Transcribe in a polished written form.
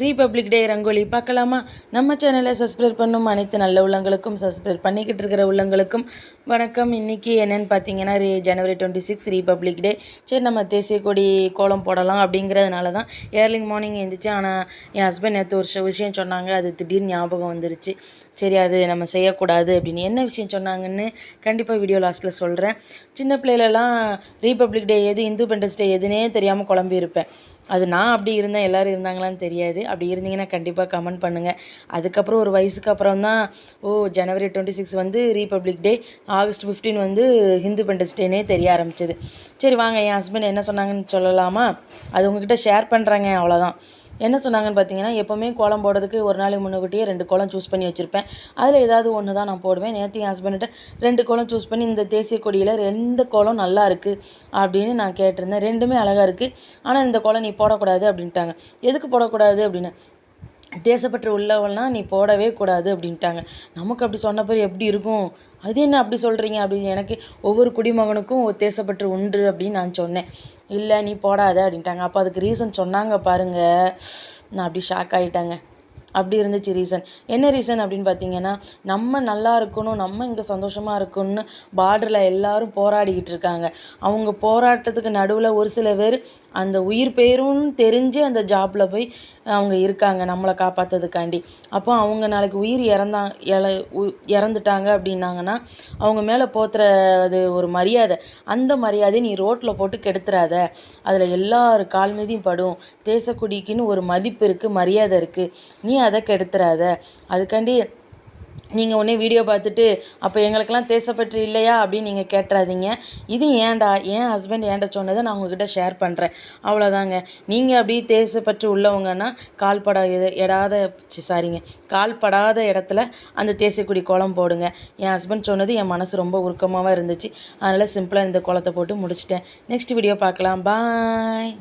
Republic டே ரங்கோலி பார்க்கலாமா? நம்ம சேனலை சப்ஸ்கிரைப் பண்ணும் அனைத்து நல்ல உள்ளங்களுக்கும், சப்ஸ்கிரைப் பண்ணிக்கிட்டு இருக்கிற உள்ளங்களுக்கும் வணக்கம். இன்றைக்கி என்னென்னு பார்த்தீங்கன்னா, ஜனவரி 26 ரீபப்ளிக் டே. சரி, நம்ம தேசிய கொடி கோலம் போடலாம் அப்படிங்கிறதுனால தான் ஏர்லி மார்னிங் எழுந்திரிச்சு. ஆனால் என் ஹஸ்பண்ட் நேற்று ஒரு விஷயம் சொன்னாங்க, அது திடீர்னு ஞாபகம் வந்துருச்சு. சரி, அது நம்ம செய்யக்கூடாது அப்படின்னு. என்ன விஷயம் சொன்னாங்கன்னு கண்டிப்பாக வீடியோ லாஸ்ட்டில் சொல்கிறேன். சின்ன பிள்ளையிலலாம் ரீபப்ளிக் டே எது, இண்டிபெண்டன்ஸ் டே எதுனே தெரியாமல் குழம்பி இருப்பேன். அது நான் அப்படி இருந்தேன், எல்லோரும் இருந்தாங்களான்னு தெரியாது. அப்படி இருந்தீங்கன்னா கண்டிப்பாக கமெண்ட் பண்ணுங்கள். அதுக்கப்புறம் ஒரு வயசுக்கு அப்புறம் தான் ஜனவரி 26 வந்து ரீபப்ளிக் டே, ஆகஸ்ட் 15 வந்து இண்டிபெண்டன்ஸ் டேனே தெரிய ஆரம்பிச்சது. சரி வாங்க, என் ஹஸ்பண்ட் என்ன சொன்னாங்கன்னு சொல்லலாமா? அது உங்ககிட்ட ஷேர் பண்ணுறேங்க, அவ்வளோதான். என்ன சொன்னாங்கன்னு பார்த்தீங்கன்னா, எப்போவுமே கோலம் போடுறதுக்கு ஒரு நாளைக்கு முன்னக்கூட்டியே 2 கோலம் சூஸ் பண்ணி வச்சுருப்பேன். அதில் ஏதாவது ஒன்று தான் நான் போடுவேன். நேற்று என் ஹஸ்பண்ட்ட 2 கோலம் சூஸ் பண்ணி, இந்த தேசிய கொடியில் 2 கோலம் நல்லா இருக்குது அப்படின்னு நான் கேட்டிருந்தேன். 2மே அழகாக இருக்குது, ஆனால் இந்த கோலம் நீ போடக்கூடாது அப்படின்ட்டாங்க. எதுக்கு போடக்கூடாது அப்படின்னு, தேசப்பற்று உள்ளவள்னா நீ போடவே கூடாது அப்படின்ட்டாங்க. நமக்கு அப்படி சொன்ன பிறகு எப்படி இருக்கும்? அது என்ன அப்படி சொல்கிறீங்க அப்படின்னு. எனக்கு ஒவ்வொரு குடிமகனுக்கும் ஒரு தேசப்பற்று உண்டு அப்படின்னு நான் சொன்னேன். இல்லை நீ போடாத அப்படின்ட்டாங்க. அப்போ அதுக்கு ரீசன் சொன்னாங்க பாருங்கள், நான் அப்படி ஷாக் ஆகிட்டாங்க. அப்படி இருந்துச்சு ரீசன். என்ன ரீசன் அப்படின்னு பார்த்தீங்கன்னா, நம்ம நல்லா இருக்கணும், நம்ம இங்கே சந்தோஷமாக இருக்கணும்னு பார்டரில் எல்லோரும் போராடிக்கிட்டு இருக்காங்க. அவங்க போராட்டத்துக்கு நடுவில் ஒரு சில பேர் அந்த உயிர் பேரும் தெரிஞ்சு அந்த ஜாப்பில் போய் அவங்க இருக்காங்க, நம்மளை காப்பாற்றுறதுக்காண்டி. அப்போ அவங்க நாளைக்கு உயிர் இறந்துட்டாங்க அப்படின்னாங்கன்னா, அவங்க மேலே போத்துற அது ஒரு மரியாதை. அந்த மரியாதையை நீ ரோட்டில் போட்டு கெடுத்துறாத. அதில் எல்லார் கால் மீதியும் படும். தேசக்குடிக்குன்னு ஒரு மதிப்பு இருக்குது, மரியாதை இருக்குது. நீ அதை கெடுத்துறாத. அதுக்காண்டி நீங்கள் ஒன்றே வீடியோ பார்த்துட்டு அப்போ எங்களுக்கெல்லாம் தேசப்பற்று இல்லையா அப்படின்னு நீங்கள் கேட்டுறாதீங்க. இது ஏன்டா, என் ஹஸ்பண்ட் ஏன்டா சொன்னதை நான் உங்ககிட்ட ஷேர் பண்ணுறேன், அவ்வளோதாங்க. நீங்கள் அப்படி தேசப்பற்று உள்ளவங்கன்னா கால்படாத இடத்துல அந்த தேசியக்குடி கோலம் போடுங்க. என் ஹஸ்பண்ட் சொன்னது என் மனசு ரொம்ப உருக்கமாக இருந்துச்சு. அதனால் சிம்பிளாக இந்த கோலத்தை போட்டு முடிச்சிட்டேன். நெக்ஸ்ட் வீடியோ பார்க்கலாம். பாய்.